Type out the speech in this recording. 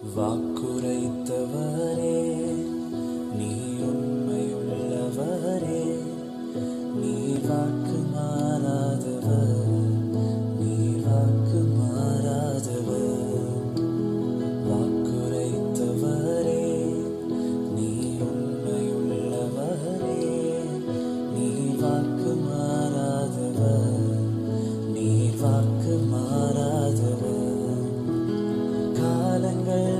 வாக்குரைத்தவரே, நீ உண்மையுள்ளவரே, நீ வாக்கு மாறாதவர், நீ வாக்கு மாறாதவர். வாக்குரைத்தவரே, நீ உண்மையுள்ளவரே, நீ வாக்கு மாறாதவர், நீ வாக்கு மாறாதவர். காலங்கள்